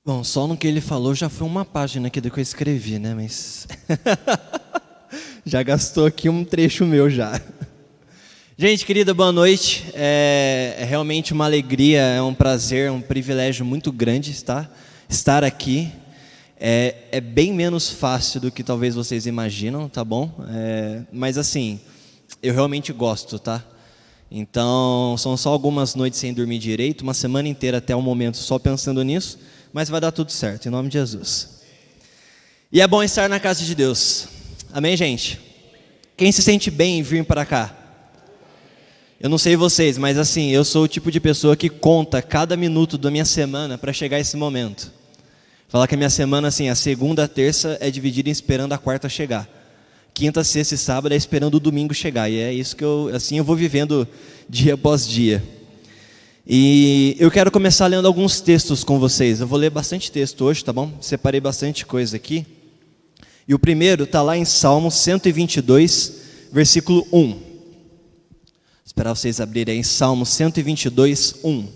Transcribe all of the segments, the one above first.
Bom, só no que ele falou já foi uma página aqui do que eu escrevi, né? Mas já gastou aqui um trecho meu já. Gente querida, boa noite. É realmente uma alegria, é um prazer, é um privilégio muito grande estar aqui. É bem menos fácil do que talvez vocês imaginam, tá bom? Mas assim, eu realmente gosto, tá? Então, são só algumas noites sem dormir direito, uma semana inteira até o momento só pensando nisso, mas vai dar tudo certo, em nome de Jesus. E é bom estar na casa de Deus. Amém, gente? Quem se sente bem em vir para cá? Eu não sei vocês, mas assim, eu sou o tipo de pessoa que conta cada minuto da minha semana para chegar esse momento. Falar que a minha semana, assim, a segunda, a terça é dividida em esperando a quarta chegar. Quinta, sexta e sábado é esperando o domingo chegar. E é isso que eu vou vivendo dia após dia. E eu quero começar lendo alguns textos com vocês. Eu vou ler bastante texto hoje, tá bom? Separei bastante coisa aqui. E o primeiro está lá em Salmo 122, versículo 1. Vou esperar vocês abrirem aí, Salmo 122, 1.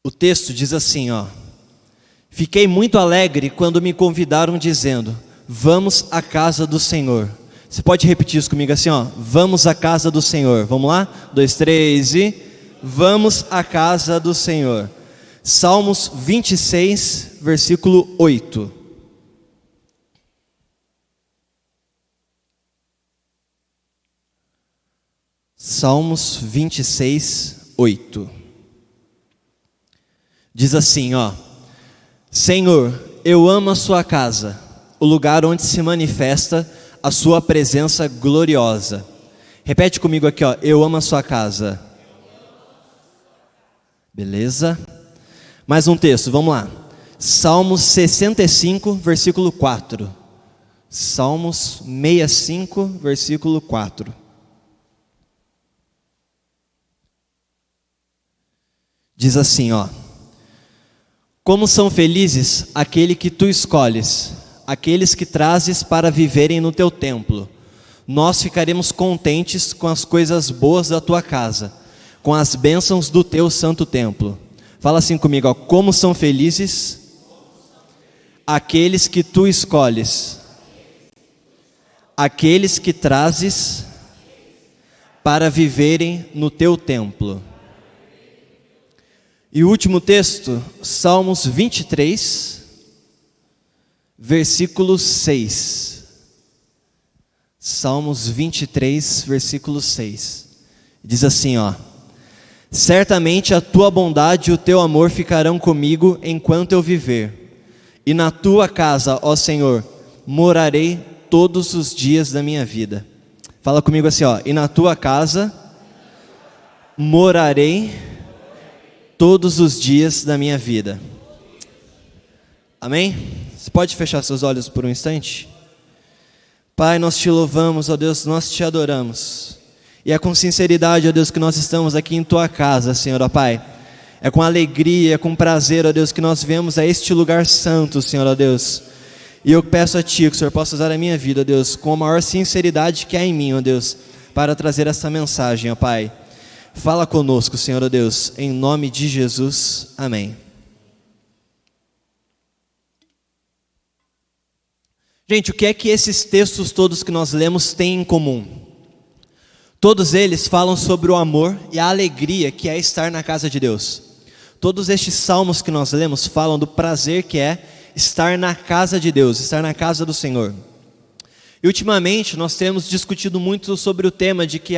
O texto diz assim, ó: Fiquei muito alegre quando me convidaram dizendo, vamos à casa do Senhor. Você pode repetir isso comigo assim, ó: vamos à casa do Senhor. Vamos lá? 2, 3 e... Vamos à casa do Senhor. Salmos 26, versículo 8. Salmos 26, 8. Diz assim, ó: Senhor, eu amo a sua casa, o lugar onde se manifesta a sua presença gloriosa. Repete comigo aqui, ó: eu amo a sua casa. Beleza? Mais um texto, vamos lá. Salmos 65, versículo 4. Salmos 65, versículo 4. Diz assim, ó: Como são felizes aquele que tu escolhes, aqueles que trazes para viverem no teu templo. Nós ficaremos contentes com as coisas boas da tua casa, com as bênçãos do teu santo templo. Fala assim comigo, ó: como são felizes aqueles que tu escolhes, aqueles que trazes para viverem no teu templo. E o último texto, Salmos 23, versículo 6. Salmos 23, versículo 6. Diz assim, ó: Certamente a tua bondade e o teu amor ficarão comigo enquanto eu viver. E na tua casa, ó Senhor, morarei todos os dias da minha vida. Fala comigo assim, ó: e na tua casa morarei todos os dias da minha vida. Amém? Você pode fechar seus olhos por um instante? Pai, nós te louvamos, ó Deus, nós te adoramos. E é com sinceridade, ó Deus, que nós estamos aqui em tua casa, Senhor, ó Pai. É com alegria, é com prazer, ó Deus, que nós viemos a este lugar santo, Senhor, ó Deus. E eu peço a Ti que o Senhor possa usar a minha vida, ó Deus, com a maior sinceridade que há em mim, ó Deus, para trazer essa mensagem, ó Pai. Fala conosco, Senhor, ó Deus, em nome de Jesus, amém. Gente, o que é que esses textos todos que nós lemos têm em comum? Todos eles falam sobre o amor e a alegria que é estar na casa de Deus. Todos estes salmos que nós lemos falam do prazer que é estar na casa de Deus, estar na casa do Senhor. E ultimamente nós temos discutido muito sobre o tema de que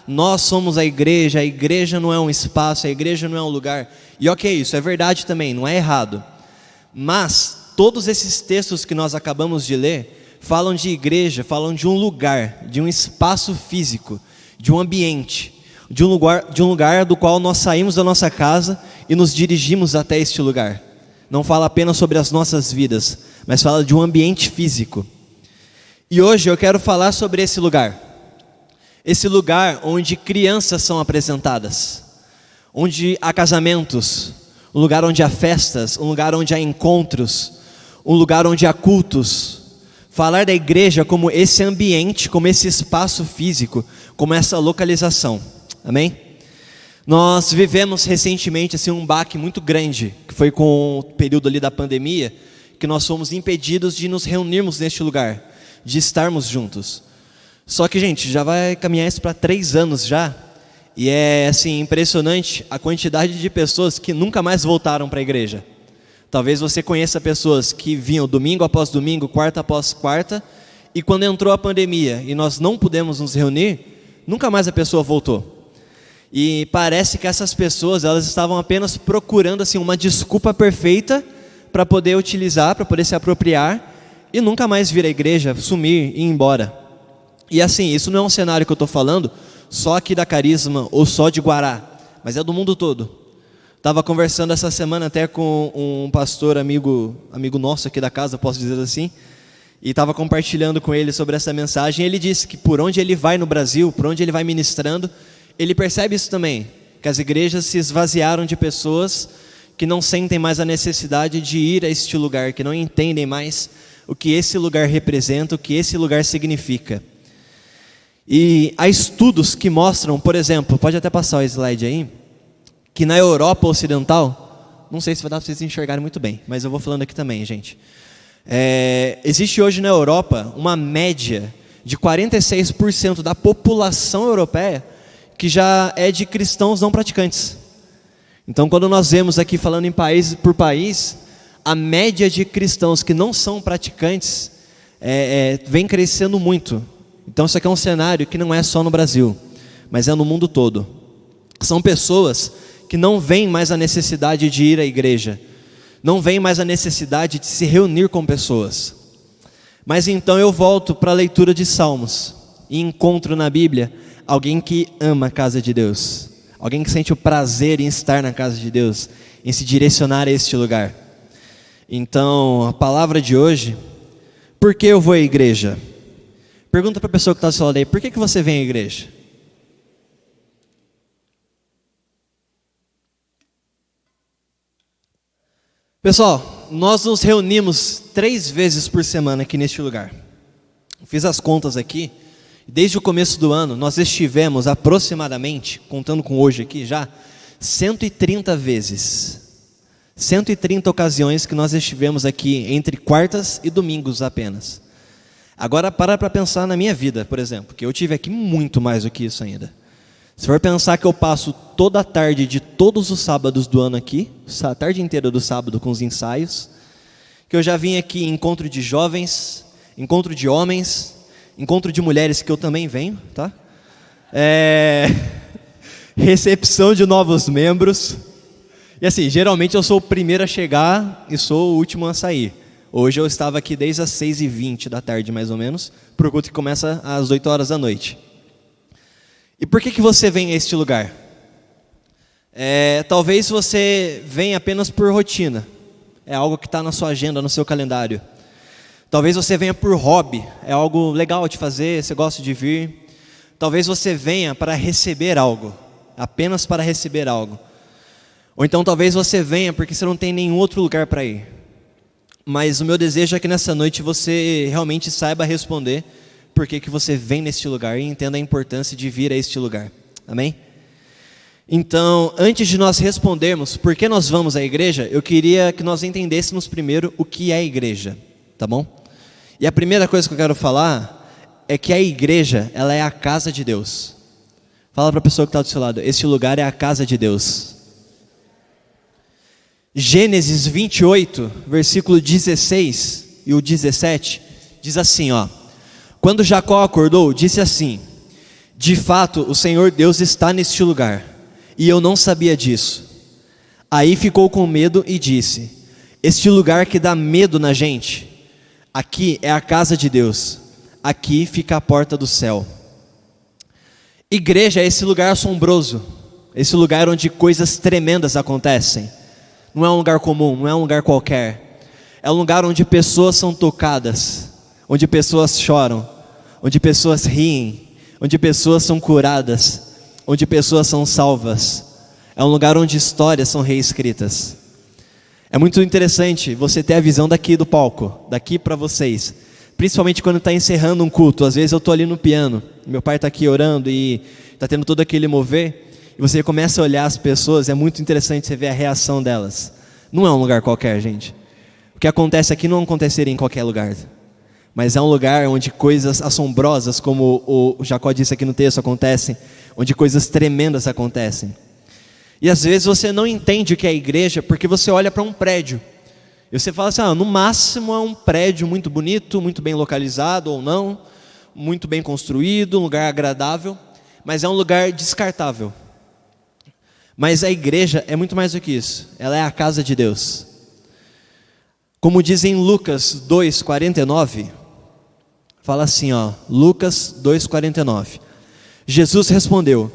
nós somos a igreja não é um espaço, a igreja não é um lugar. E ok, isso é verdade também, não é errado. Mas todos esses textos que nós acabamos de ler falam de igreja, falam de um lugar, de um espaço físico, de um ambiente, de um lugar do qual nós saímos da nossa casa e nos dirigimos até este lugar. Não fala apenas sobre as nossas vidas, mas fala de um ambiente físico. E hoje eu quero falar sobre esse lugar onde crianças são apresentadas, onde há casamentos, um lugar onde há festas, um lugar onde há encontros, um lugar onde há cultos. falar da igreja como esse ambiente, como esse espaço físico, como essa localização. Amém? Nós vivemos recentemente assim, um baque muito grande, que foi com o período ali da pandemia, que nós fomos impedidos de nos reunirmos neste lugar, de estarmos juntos. Só que, gente, já vai caminhar isso para 3 anos já, e é assim, impressionante a quantidade de pessoas que nunca mais voltaram para a igreja. Talvez você conheça pessoas que vinham domingo após domingo, quarta após quarta, e quando entrou a pandemia e nós não pudemos nos reunir, nunca mais a pessoa voltou. E parece que essas pessoas, elas estavam apenas procurando assim, uma desculpa perfeita para poder utilizar, para poder se apropriar e nunca mais vir à igreja, sumir e ir embora. E assim, isso não é um cenário que eu estou falando só aqui da Carisma ou só de Guará, mas é do mundo todo. Estava conversando essa semana até com um pastor amigo nosso aqui da casa, posso dizer assim, e estava compartilhando com ele sobre essa mensagem. E ele disse que por onde ele vai no Brasil, por onde ele vai ministrando, ele percebe isso também, que as igrejas se esvaziaram de pessoas que não sentem mais a necessidade de ir a este lugar, que não entendem mais o que esse lugar representa, o que esse lugar significa. E há estudos que mostram, por exemplo, pode até passar o slide aí, que na Europa Ocidental, não sei se vai dar para vocês enxergarem muito bem, mas eu vou falando aqui também, gente. Existe hoje na Europa uma média de 46% da população europeia que já é de cristãos não praticantes. Então, quando nós vemos aqui falando em país por país, a média de cristãos que não são praticantes vem crescendo muito. Então, isso aqui é um cenário que não é só no Brasil, mas é no mundo todo. São pessoas que não veem mais a necessidade de ir à igreja, não veem mais a necessidade de se reunir com pessoas. Mas então eu volto para a leitura de Salmos e encontro na Bíblia alguém que ama a casa de Deus, alguém que sente o prazer em estar na casa de Deus, em se direcionar a este lugar. Então, a palavra de hoje, por que eu vou à igreja? Pergunta para a pessoa que está do seu lado aí, por que você vem à igreja? Pessoal, nós nos reunimos 3 vezes por semana aqui neste lugar. Fiz as contas aqui. Desde o começo do ano, nós estivemos aproximadamente, contando com hoje aqui já, 130 vezes. 130 ocasiões que nós estivemos aqui, entre quartas e domingos apenas. Agora para pensar na minha vida, por exemplo, que eu tive aqui muito mais do que isso ainda. Se for pensar que eu passo toda a tarde de todos os sábados do ano aqui, a tarde inteira do sábado com os ensaios, que eu já vim aqui em encontro de jovens, encontro de homens, encontro de mulheres que eu também venho, tá? Recepção de novos membros. E assim, geralmente eu sou o primeiro a chegar e sou o último a sair. Hoje eu estava aqui desde as 6h20 da tarde, mais ou menos, para o culto que começa às 8 horas da noite. E por que você vem a este lugar? Talvez você venha apenas por rotina. É algo que está na sua agenda, no seu calendário. Talvez você venha por hobby, é algo legal de fazer, você gosta de vir. Talvez você venha para receber algo, apenas para receber algo. Ou então talvez você venha porque você não tem nenhum outro lugar para ir. Mas o meu desejo é que nessa noite você realmente saiba responder por que você vem neste lugar e entenda a importância de vir a este lugar. Amém? Então, antes de nós respondermos por que nós vamos à igreja, eu queria que nós entendêssemos primeiro o que é a igreja. Tá bom? E a primeira coisa que eu quero falar é que a igreja, ela é a casa de Deus. Fala para a pessoa que está do seu lado, este lugar é a casa de Deus. Gênesis 28, versículo 16 e o 17, diz assim, ó: quando Jacó acordou, disse assim: de fato, o Senhor Deus está neste lugar, e eu não sabia disso. Aí ficou com medo e disse: este lugar que dá medo na gente, aqui é a casa de Deus, aqui fica a porta do céu. Igreja é esse lugar assombroso, esse lugar onde coisas tremendas acontecem. Não é um lugar comum, não é um lugar qualquer. É um lugar onde pessoas são tocadas, onde pessoas choram, onde pessoas riem, onde pessoas são curadas, onde pessoas são salvas. É um lugar onde histórias são reescritas. É muito interessante você ter a visão daqui do palco, daqui para vocês, Principalmente quando está encerrando um culto. Às vezes eu estou ali no piano, meu pai está aqui orando e está tendo todo aquele mover, e você começa a olhar as pessoas, é muito interessante você ver a reação delas. Não é um lugar qualquer, gente. O que acontece aqui não aconteceria em qualquer lugar, mas é um lugar onde coisas assombrosas, como o Jacó disse aqui no texto, acontecem, onde coisas tremendas acontecem. E às vezes você não entende o que é a igreja, porque você olha para um prédio, e você fala assim, no máximo é um prédio muito bonito, muito bem localizado ou não, muito bem construído, um lugar agradável, mas é um lugar descartável. Mas a igreja é muito mais do que isso, ela é a casa de Deus. Como diz em Lucas 2,49, fala assim, Lucas 2,49. Jesus respondeu: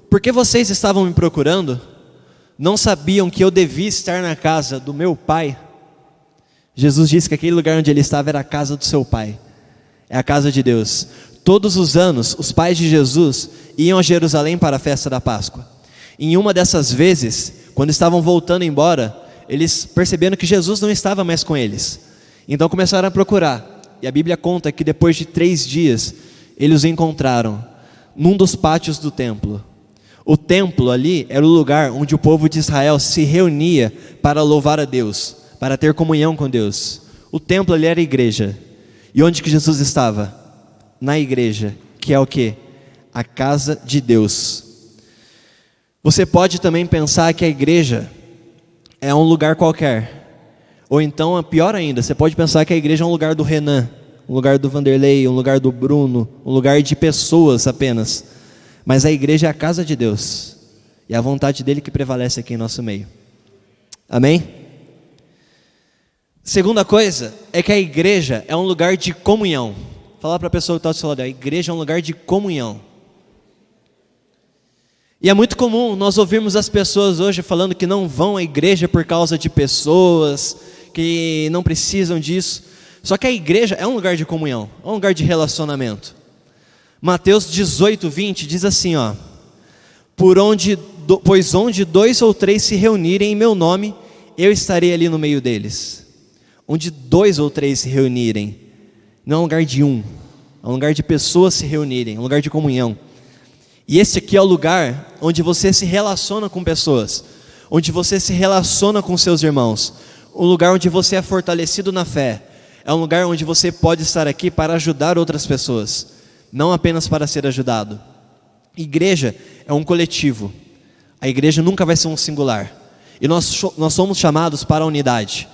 por que vocês estavam me procurando? Não sabiam que eu devia estar na casa do meu Pai? Jesus disse que aquele lugar onde ele estava era a casa do seu Pai, é a casa de Deus. Todos os anos, os pais de Jesus iam a Jerusalém para a festa da Páscoa. Em uma dessas vezes, quando estavam voltando embora, eles perceberam que Jesus não estava mais com eles. Então começaram a procurar. E a Bíblia conta que depois de 3 dias, eles os encontraram num dos pátios do templo. O templo ali era o lugar onde o povo de Israel se reunia para louvar a Deus, para ter comunhão com Deus. O templo ali era a igreja. E onde que Jesus estava? Na igreja, que é o quê? A casa de Deus. Você pode também pensar que a igreja é um lugar qualquer. Ou então, pior ainda, você pode pensar que a igreja é um lugar do Renan, um lugar do Vanderlei, um lugar do Bruno, um lugar de pessoas apenas. Mas a igreja é a casa de Deus, e é a vontade dele que prevalece aqui em nosso meio. Amém? Segunda coisa é que a igreja é um lugar de comunhão. Fala para a pessoa que está do seu lado, a igreja é um lugar de comunhão. E é muito comum nós ouvirmos as pessoas hoje falando que não vão à igreja por causa de pessoas, que não precisam disso. Só que a igreja é um lugar de comunhão, é um lugar de relacionamento. Mateus 18:20 diz assim, pois onde 2 ou 3 se reunirem em meu nome, eu estarei ali no meio deles. Onde 2 ou 3 se reunirem, não é um lugar de um, é um lugar de pessoas se reunirem, é um lugar de comunhão. E esse aqui é o lugar onde você se relaciona com pessoas, onde você se relaciona com seus irmãos, um lugar onde você é fortalecido na fé, é um lugar onde você pode estar aqui para ajudar outras pessoas, não apenas para ser ajudado. Igreja é um coletivo, a igreja nunca vai ser um singular, e nós somos chamados para a unidade.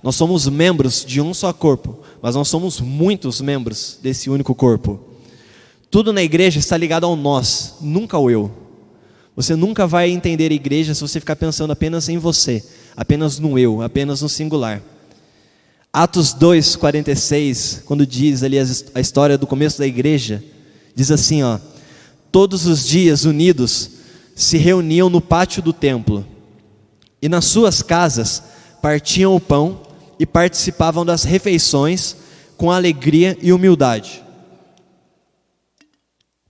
Nós somos membros de um só corpo, mas nós somos muitos membros desse único corpo. Tudo na igreja está ligado ao nós, nunca ao eu. Você nunca vai entender a igreja se você ficar pensando apenas em você, apenas no eu, apenas no singular. Atos 2:46, quando diz ali a história do começo da igreja, diz assim, todos os dias unidos se reuniam no pátio do templo, e nas suas casas partiam o pão e participavam das refeições com alegria e humildade.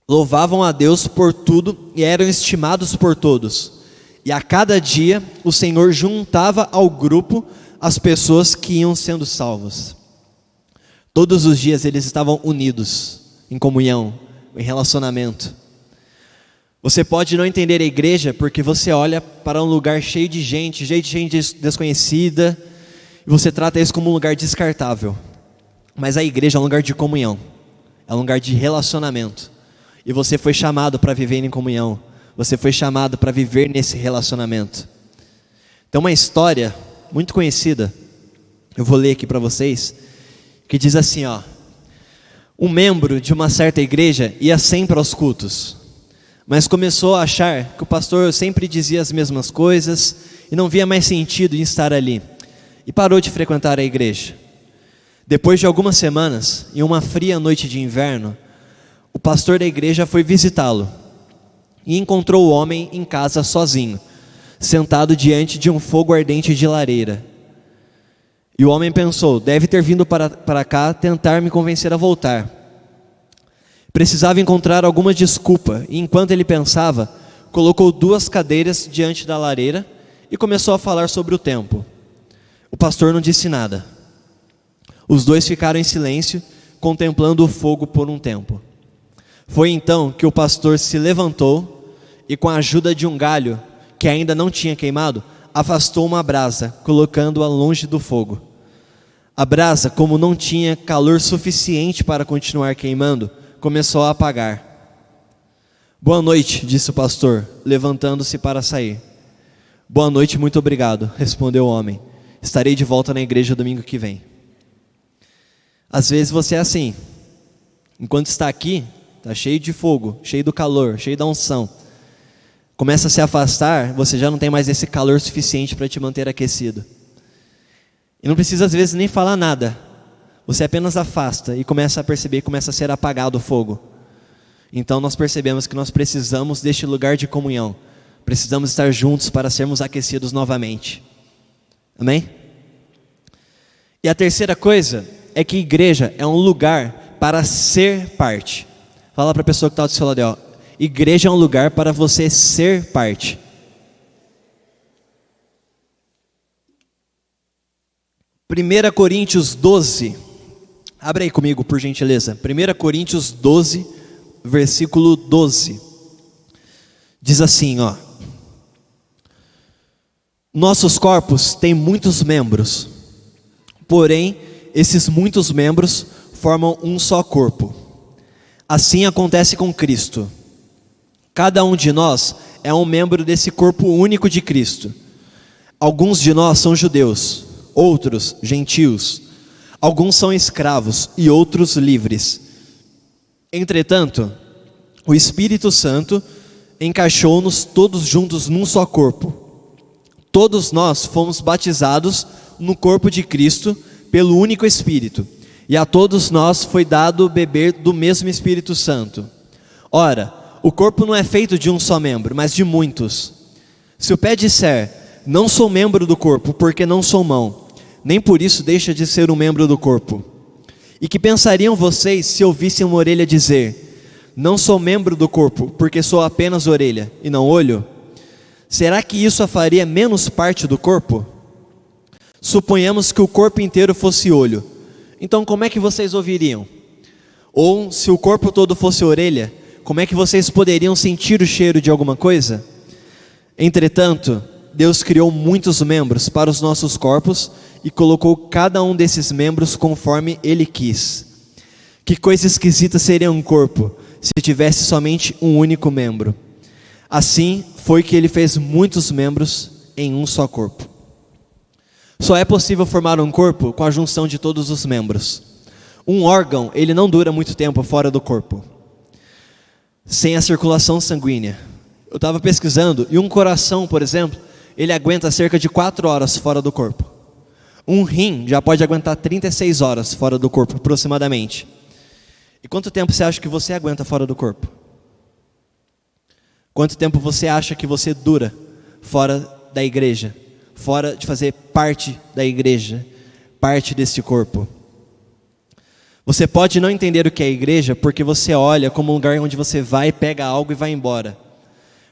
Louvavam a Deus por tudo e eram estimados por todos. E a cada dia o Senhor juntava ao grupo as pessoas que iam sendo salvas. Todos os dias eles estavam unidos, em comunhão, em relacionamento. Você pode não entender a igreja porque você olha para um lugar cheio de gente desconhecida, e você trata isso como um lugar descartável. Mas a igreja é um lugar de comunhão, é um lugar de relacionamento. E você foi chamado para viver em comunhão, você foi chamado para viver nesse relacionamento. Tem uma história muito conhecida, eu vou ler aqui para vocês, que diz assim, um membro de uma certa igreja ia sempre aos cultos, mas começou a achar que o pastor sempre dizia as mesmas coisas e não via mais sentido em estar ali, e parou de frequentar a igreja. Depois de algumas semanas, em uma fria noite de inverno, o pastor da igreja foi visitá-lo e encontrou o homem em casa sozinho, sentado diante de um fogo ardente de lareira. E o homem pensou, deve ter vindo para cá tentar me convencer a voltar. Precisava encontrar alguma desculpa, e enquanto ele pensava, colocou 2 cadeiras diante da lareira e começou a falar sobre o tempo. O pastor não disse nada. Os dois ficaram em silêncio contemplando o fogo por um tempo. Foi então que o pastor se levantou e, com a ajuda de um galho que ainda não tinha queimado, afastou uma brasa, colocando-a longe do fogo. A brasa, como não tinha calor suficiente para continuar queimando, começou a apagar. Boa noite, disse o pastor, levantando-se para sair. Boa noite, muito obrigado, respondeu o homem. Estarei de volta na igreja domingo que vem. Às vezes você é assim. Enquanto está aqui, está cheio de fogo, cheio do calor, cheio da unção. Começa a se afastar, você já não tem mais esse calor suficiente para te manter aquecido. E não precisa às vezes nem falar nada. Você apenas afasta e começa a perceber, começa a ser apagado o fogo. Então nós percebemos que nós precisamos deste lugar de comunhão. Precisamos estar juntos para sermos aquecidos novamente. Amém? E a terceira coisa é que igreja é um lugar para ser parte. Fala para a pessoa que está do seu lado, ó. Igreja é um lugar para você ser parte. 1 Coríntios 12, abre aí comigo por gentileza, 1 Coríntios 12, versículo 12, diz assim, ó: nossos corpos têm muitos membros, porém, esses muitos membros formam um só corpo. Assim acontece com Cristo. Cada um de nós é um membro desse corpo único de Cristo. Alguns de nós são judeus, outros gentios, alguns são escravos e outros livres. Entretanto, o Espírito Santo encaixou-nos todos juntos num só corpo. Todos nós fomos batizados no corpo de Cristo pelo único Espírito, e a todos nós foi dado beber do mesmo Espírito Santo. Ora, o corpo não é feito de um só membro, mas de muitos. Se o pé disser, não sou membro do corpo, porque não sou mão, nem por isso deixa de ser um membro do corpo. E que pensariam vocês se ouvissem uma orelha dizer, não sou membro do corpo, porque sou apenas orelha, e não olho? Será que isso a faria menos parte do corpo? Suponhamos que o corpo inteiro fosse olho, então como é que vocês ouviriam? Ou se o corpo todo fosse orelha, como é que vocês poderiam sentir o cheiro de alguma coisa? Entretanto, Deus criou muitos membros para os nossos corpos e colocou cada um desses membros conforme Ele quis. Que coisa esquisita seria um corpo se tivesse somente um único membro. Assim foi que Ele fez muitos membros em um só corpo. Só é possível formar um corpo com a junção de todos os membros. Um órgão, ele não dura muito tempo fora do corpo, sem a circulação sanguínea. Eu estava pesquisando, e um coração, por exemplo, ele aguenta cerca de 4 horas fora do corpo. Um rim já pode aguentar 36 horas fora do corpo, aproximadamente. E quanto tempo você acha que você aguenta fora do corpo? Quanto tempo você acha que você dura fora da igreja? Fora de fazer parte da igreja, parte desse corpo. Você pode não entender o que é igreja, porque você olha como um lugar onde você vai, pega algo e vai embora.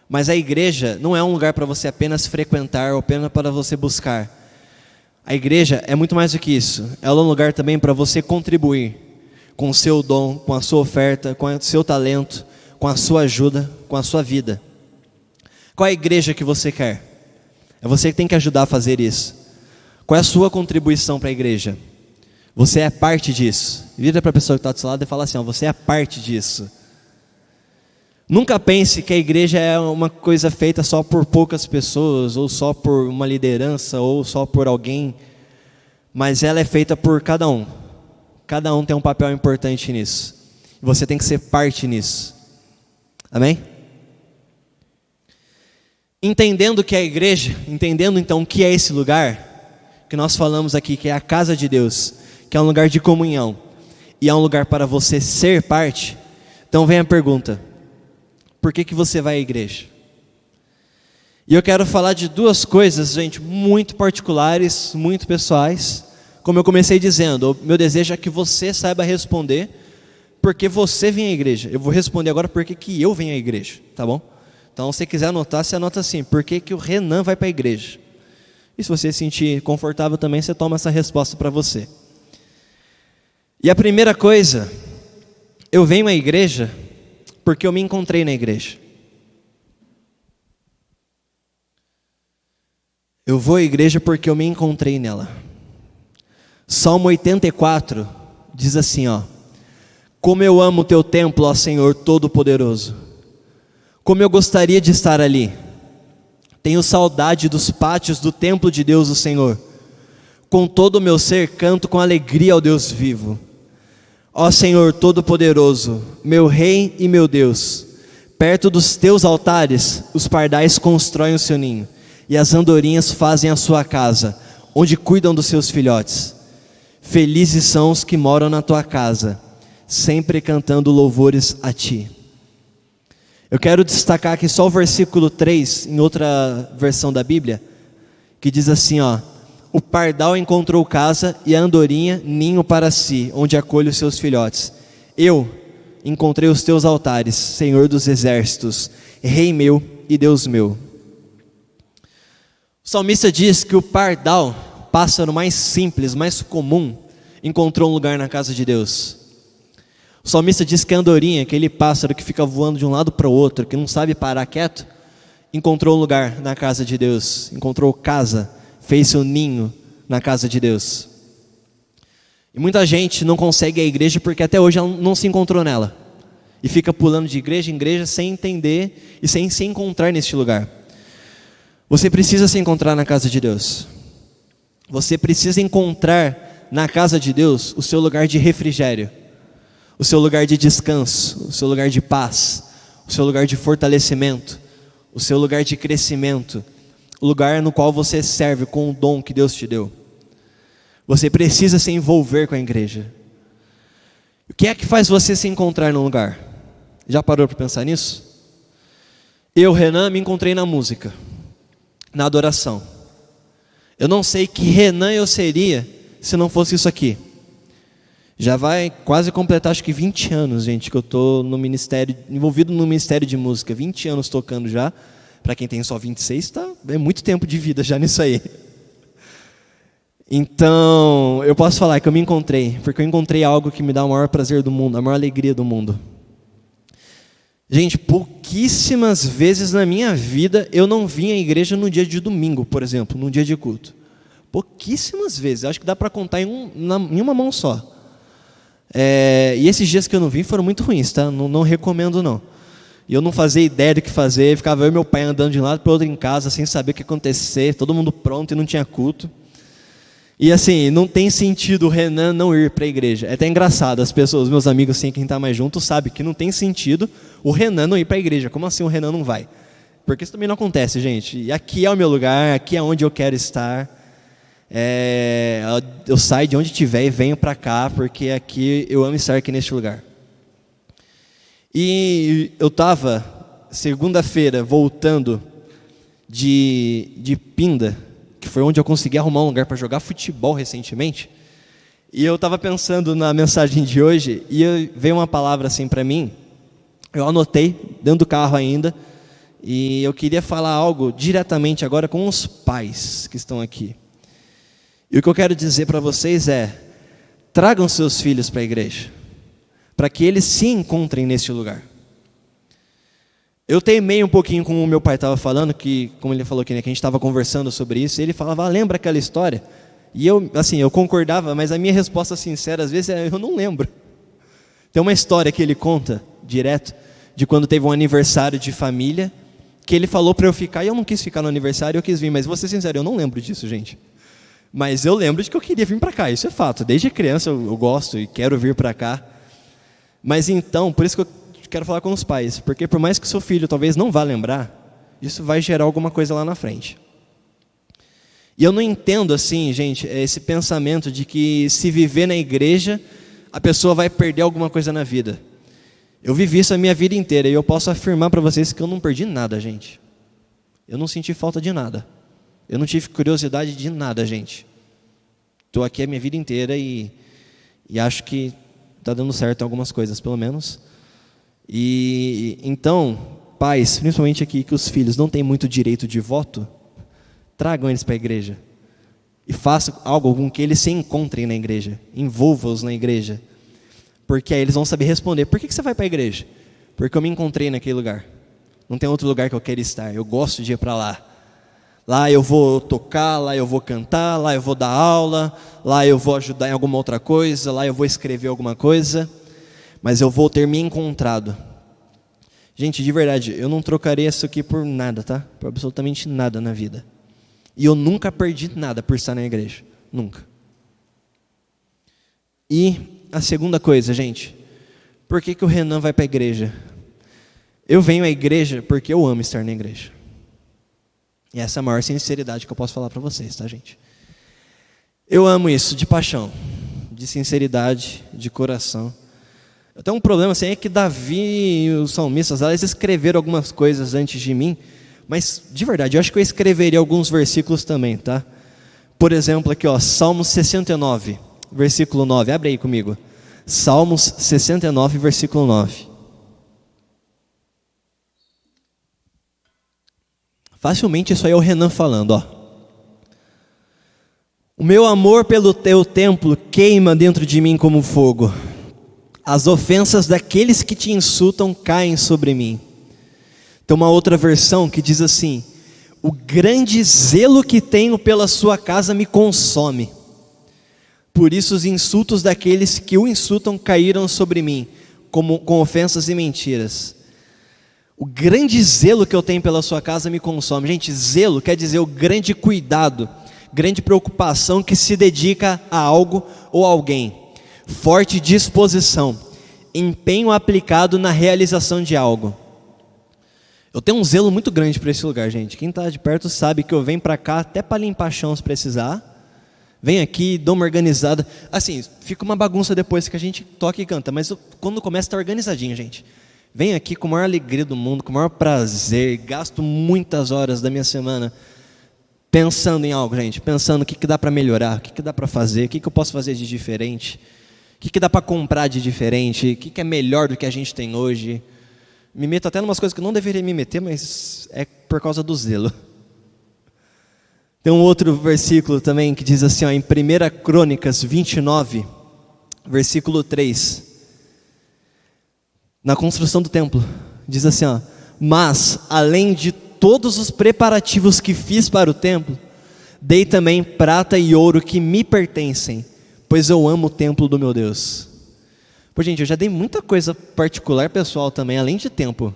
Mas a igreja não é um lugar para você apenas frequentar, ou apenas para você buscar. A igreja é muito mais do que isso. Ela é um lugar também para você contribuir com o seu dom, com a sua oferta, com o seu talento, com a sua ajuda, com a sua vida. Qual é a igreja que você quer? É você que tem que ajudar a fazer isso. Qual é a sua contribuição para a igreja? Você é parte disso. Vira para a pessoa que está do seu lado e fala assim, ó, você é parte disso. Nunca pense que a igreja é uma coisa feita só por poucas pessoas, ou só por uma liderança, ou só por alguém. Mas ela é feita por cada um. Cada um tem um papel importante nisso. E você tem que ser parte nisso. Amém? Entendendo que é a igreja, entendendo então o que é esse lugar, que nós falamos aqui, que é a casa de Deus, que é um lugar de comunhão, e é um lugar para você ser parte, então vem a pergunta, por que você vai à igreja? E eu quero falar de duas coisas, gente, muito particulares, muito pessoais, como eu comecei dizendo, o meu desejo é que você saiba responder, porque você vem à igreja. Eu vou responder agora porque que eu venho à igreja, tá bom? Então, se você quiser anotar, você anota assim, por que o Renan vai para a igreja? E se você se sentir confortável também, você toma essa resposta para você. E a primeira coisa, eu venho à igreja porque eu me encontrei na igreja. Eu vou à igreja porque eu me encontrei nela. Salmo 84 diz assim, ó: como eu amo o teu templo, ó Senhor Todo-Poderoso. Como eu gostaria de estar ali. Tenho saudade dos pátios do templo de Deus, o Senhor. Com todo o meu ser canto com alegria ao Deus vivo. Ó Senhor Todo-Poderoso, meu Rei e meu Deus, perto dos teus altares os pardais constroem o seu ninho, e as andorinhas fazem a sua casa, onde cuidam dos seus filhotes. Felizes são os que moram na tua casa, sempre cantando louvores a ti. Eu quero destacar aqui só o versículo 3, em outra versão da Bíblia, que diz assim, ó: o pardal encontrou casa e a andorinha ninho para si, onde acolhe os seus filhotes. Eu encontrei os teus altares, Senhor dos exércitos, Rei meu e Deus meu. O salmista diz que o pardal, pássaro mais simples, mais comum, encontrou um lugar na casa de Deus. O salmista diz que a andorinha, aquele pássaro que fica voando de um lado para o outro, que não sabe parar quieto, encontrou um lugar na casa de Deus, encontrou casa, fez seu ninho na casa de Deus. E muita gente não consegue a igreja porque até hoje ela não se encontrou nela, e fica pulando de igreja em igreja sem entender e sem se encontrar neste lugar. Você precisa se encontrar na casa de Deus. Você precisa encontrar na casa de Deus o seu lugar de refrigério, o seu lugar de descanso, o seu lugar de paz, o seu lugar de fortalecimento, o seu lugar de crescimento, o lugar no qual você serve com o dom que Deus te deu. Você precisa se envolver com a igreja. O que é que faz você se encontrar num lugar? Já parou para pensar nisso? Eu, Renan, me encontrei na música, na adoração. Eu não sei que Renan eu seria se não fosse isso aqui. Já vai quase completar acho que 20 anos, gente, que eu estou no ministério, envolvido no ministério de música. 20 anos tocando já. Para quem tem só 26, é muito tempo de vida já nisso aí. Então, eu posso falar que eu me encontrei, porque eu encontrei algo que me dá o maior prazer do mundo, a maior alegria do mundo. Gente, pouquíssimas vezes na minha vida eu não vim à igreja no dia de domingo, por exemplo, num dia de culto. Pouquíssimas vezes, acho que dá para contar em uma mão só. E esses dias que eu não vim foram muito ruins, tá? Não recomendo não. E eu não fazia ideia do que fazer, ficava eu e meu pai andando de um lado para o outro em casa, sem saber o que ia acontecer, todo mundo pronto e não tinha culto. E assim, não tem sentido o Renan não ir para a igreja. É até engraçado, as pessoas, meus amigos, assim, quem está mais junto, sabe que não tem sentido o Renan não ir para a igreja. Como assim o Renan não vai? Porque isso também não acontece, gente. E aqui é o meu lugar, aqui é onde eu quero estar. Eu saio de onde estiver e venho para cá, porque aqui eu amo estar aqui neste lugar. E eu estava, segunda-feira, voltando de Pinda, que foi onde eu consegui arrumar um lugar para jogar futebol recentemente. E eu estava pensando na mensagem de hoje, e veio uma palavra assim para mim. Eu anotei, dentro do carro ainda, e eu queria falar algo diretamente agora com os pais que estão aqui. E o que eu quero dizer para vocês é: tragam seus filhos para a igreja, para que eles se encontrem neste lugar. Eu teimei um pouquinho com o meu pai estava falando, que, como ele falou aqui, né, que a gente estava conversando sobre isso, e ele falava, lembra aquela história? E eu concordava, mas a minha resposta sincera, às vezes, eu não lembro. Tem uma história que ele conta, direto, de quando teve um aniversário de família, que ele falou para eu ficar, e eu não quis ficar no aniversário, eu quis vir, mas vou ser sincero, eu não lembro disso, gente. Mas eu lembro de que eu queria vir para cá, isso é fato. Desde criança eu gosto e quero vir para cá. Mas então, por isso que eu quero falar com os pais, porque por mais que seu filho talvez não vá lembrar, isso vai gerar alguma coisa lá na frente. E eu não entendo assim, gente, esse pensamento de que se viver na igreja, a pessoa vai perder alguma coisa na vida. Eu vivi isso a minha vida inteira e eu posso afirmar para vocês que eu não perdi nada, gente. Eu não senti falta de nada. Eu não tive curiosidade de nada, gente. Estou aqui a minha vida inteira e acho que está dando certo em algumas coisas, pelo menos. E então, pais, principalmente aqui que os filhos não têm muito direito de voto, tragam eles para a igreja. e faça algo com que eles se encontrem na igreja, envolva-os na igreja, porque aí eles vão saber responder. Por que você vai para a igreja? Porque eu me encontrei naquele lugar, não tem outro lugar que eu queira estar, eu gosto de ir para lá. Lá eu vou tocar, lá eu vou cantar, lá eu vou dar aula, lá eu vou ajudar em alguma outra coisa, lá eu vou escrever alguma coisa, mas eu vou ter me encontrado. Gente, de verdade, eu não trocaria isso aqui por nada, tá? Por absolutamente nada na vida. E eu nunca perdi nada por estar na igreja, nunca. E a segunda coisa, gente, por que o Renan vai para a igreja? Eu venho à igreja porque eu amo estar na igreja. E essa é a maior sinceridade que eu posso falar para vocês, tá, gente? Eu amo isso de paixão, de sinceridade, de coração. Eu tenho um problema assim, é que Davi e os salmistas, eles escreveram algumas coisas antes de mim, mas de verdade, eu acho que eu escreveria alguns versículos também, tá? Por exemplo, aqui, ó, Salmos 69, versículo 9. Abre aí comigo. Salmos 69, versículo 9. Facilmente isso aí é o Renan falando, ó. O meu amor pelo teu templo queima dentro de mim como fogo. As ofensas daqueles que te insultam caem sobre mim. Tem uma outra versão que diz assim: o grande zelo que tenho pela sua casa me consome. Por isso os insultos daqueles que o insultam caíram sobre mim, com ofensas e mentiras. O grande zelo que eu tenho pela sua casa me consome. Gente, zelo quer dizer o grande cuidado, grande preocupação que se dedica a algo ou alguém. Forte disposição, empenho aplicado na realização de algo. Eu tenho um zelo muito grande para esse lugar, gente. Quem está de perto sabe que eu venho para cá até para limpar chão se precisar. Venho aqui, dou uma organizada. Assim, fica uma bagunça depois que a gente toca e canta, mas quando começa está organizadinho, gente. Venho aqui com a maior alegria do mundo, com o maior prazer, gasto muitas horas da minha semana pensando em algo, gente, pensando o que dá para melhorar, o que dá para fazer, o que eu posso fazer de diferente, o que dá para comprar de diferente, o que é melhor do que a gente tem hoje. Me meto até em umas coisas que eu não deveria me meter, mas é por causa do zelo. Tem um outro versículo também que diz assim, ó, em 1 Crônicas 29, versículo 3. Na construção do templo, diz assim, ó: mas, além de todos os preparativos que fiz para o templo, dei também prata e ouro que me pertencem, pois eu amo o templo do meu Deus. Pô, gente, eu já dei muita coisa particular pessoal também, além de tempo.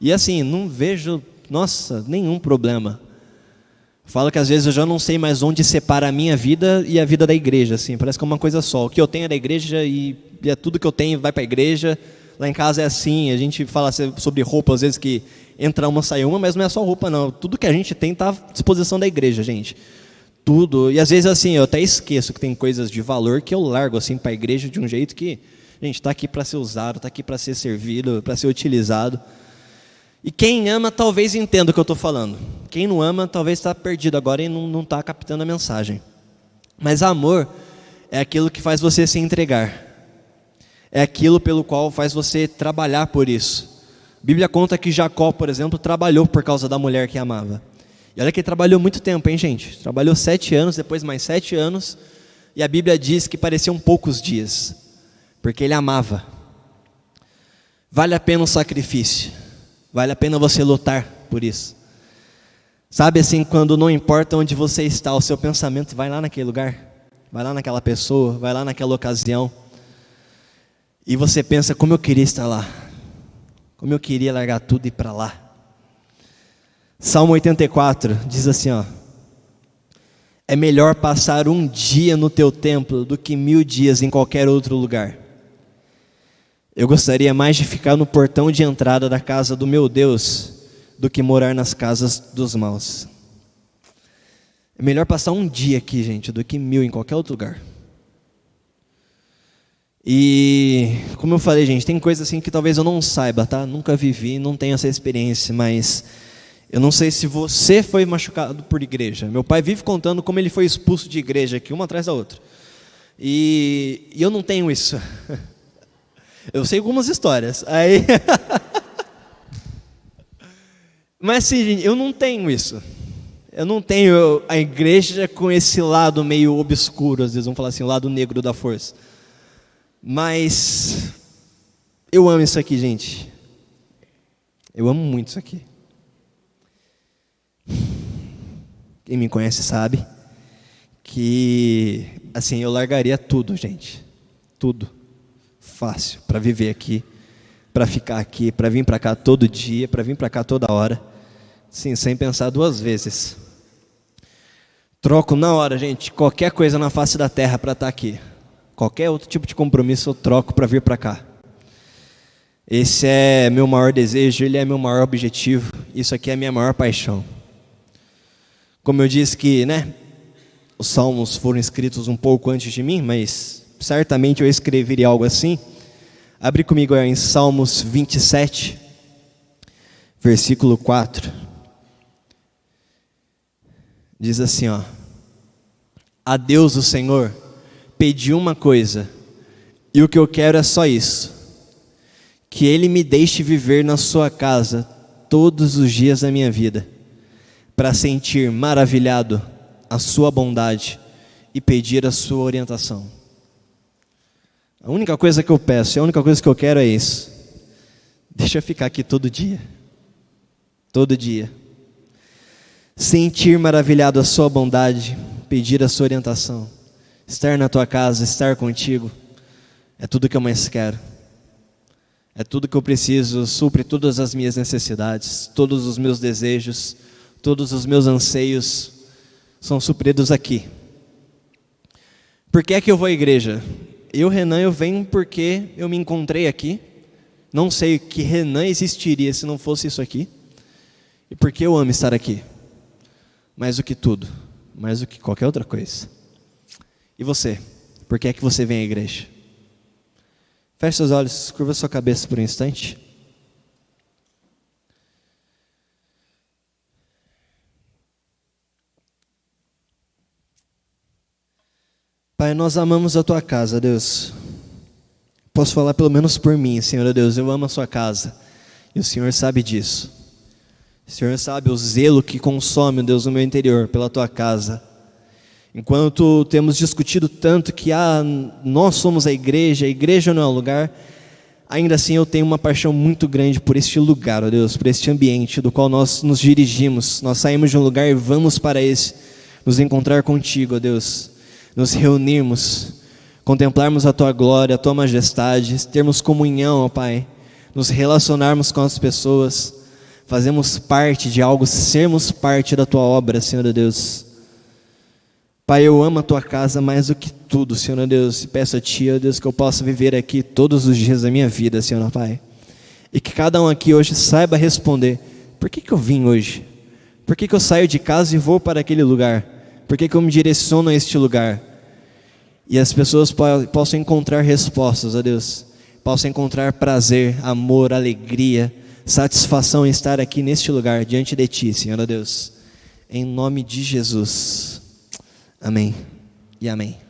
E assim, não vejo, nossa, nenhum problema. Falo que às vezes eu já não sei mais onde separa a minha vida e a vida da igreja, assim, parece que é uma coisa só. O que eu tenho é da igreja e é tudo que eu tenho vai para a igreja. Lá em casa é assim, a gente fala sobre roupa, às vezes que entra uma, sai uma, mas não é só roupa não. Tudo que a gente tem está à disposição da igreja, gente. Tudo. E às vezes assim, eu até esqueço que tem coisas de valor que eu largo assim para a igreja de um jeito que, gente, está aqui para ser usado, está aqui para ser servido, para ser utilizado. E quem ama talvez entenda o que eu estou falando. Quem não ama talvez está perdido agora e não está captando a mensagem. Mas amor é aquilo que faz você se entregar. É aquilo pelo qual faz você trabalhar por isso. A Bíblia conta que Jacó, por exemplo, trabalhou por causa da mulher que amava. E olha que ele trabalhou muito tempo, hein, gente? Trabalhou 7 anos, depois mais 7 anos. E a Bíblia diz que pareciam poucos dias, porque ele amava. Vale a pena o sacrifício. Vale a pena você lutar por isso. Sabe assim, quando não importa onde você está, o seu pensamento vai lá naquele lugar. Vai lá naquela pessoa, vai lá naquela ocasião. E você pensa, como eu queria estar lá. Como eu queria largar tudo e ir para lá. Salmo 84 diz assim, ó: é melhor passar um dia no teu templo do que 1000 dias em qualquer outro lugar. Eu gostaria mais de ficar no portão de entrada da casa do meu Deus do que morar nas casas dos maus. É melhor passar um dia aqui, gente, do que 1000 em qualquer outro lugar. E, como eu falei, gente, tem coisas assim que talvez eu não saiba, tá? Nunca vivi, não tenho essa experiência, mas eu não sei se você foi machucado por igreja. Meu pai vive contando como ele foi expulso de igreja aqui, uma atrás da outra. E eu não tenho isso. Eu sei algumas histórias. Aí mas sim, gente, eu não tenho isso. Eu não tenho a igreja com esse lado meio obscuro, às vezes vamos falar assim, o lado negro da força. Mas eu amo isso aqui, gente. Eu amo muito isso aqui. Quem me conhece sabe que, assim, eu largaria tudo, gente. Tudo. Fácil, para viver aqui, para ficar aqui, para vir para cá todo dia, para vir para cá toda hora. Sim, sem pensar duas vezes. Troco na hora, gente, qualquer coisa na face da terra para estar aqui. Qualquer outro tipo de compromisso eu troco para vir para cá. Esse é meu maior desejo, ele é meu maior objetivo. Isso aqui é a minha maior paixão. Como eu disse que, os salmos foram escritos um pouco antes de mim, mas certamente eu escreveria algo assim. Abre comigo em Salmos 27, versículo 4. Diz assim, a Deus o Senhor pedi uma coisa, e o que eu quero é só isso, que Ele me deixe viver na sua casa todos os dias da minha vida, para sentir maravilhado a sua bondade e pedir a sua orientação. A única coisa que eu peço, a única coisa que eu quero é isso. Deixa eu ficar aqui todo dia. Todo dia. Sentir maravilhado a sua bondade, pedir a sua orientação. Estar na tua casa, estar contigo, é tudo que eu mais quero. É tudo que eu preciso, supre todas as minhas necessidades, todos os meus desejos, todos os meus anseios são supridos aqui. Por que é que eu vou à igreja? Renan, eu venho porque eu me encontrei aqui. Não sei que Renan existiria se não fosse isso aqui. E porque eu amo estar aqui. Mais do que tudo. Mais do que qualquer outra coisa. E você? Por que é que você vem à igreja? Feche seus olhos, curva sua cabeça por um instante. Pai, nós amamos a Tua casa, Deus. Posso falar pelo menos por mim, Senhor Deus, eu amo a Sua casa. E o Senhor sabe disso. O Senhor sabe o zelo que consome, Deus, no meu interior, pela Tua casa. Enquanto temos discutido tanto que nós somos a igreja não é o lugar, ainda assim eu tenho uma paixão muito grande por este lugar, ó Deus, por este ambiente do qual nós nos dirigimos. Nós saímos de um lugar e vamos para esse, nos encontrar contigo, ó Deus. Nos reunirmos, contemplarmos a Tua glória, a Tua majestade, termos comunhão, ó Pai, nos relacionarmos com as pessoas, fazemos parte de algo, sermos parte da Tua obra, Senhor Deus. Pai, eu amo a Tua casa mais do que tudo, Senhor Deus, e peço a Ti, ó Deus, que eu possa viver aqui todos os dias da minha vida, Senhor Pai, e que cada um aqui hoje saiba responder, por que eu vim hoje? Por que eu saio de casa e vou para aquele lugar? Por que eu me direciono a este lugar? E as pessoas possam encontrar respostas, ó Deus. Possam encontrar prazer, amor, alegria, satisfação em estar aqui neste lugar, diante de Ti, Senhor Deus. Em nome de Jesus. Amém e amém.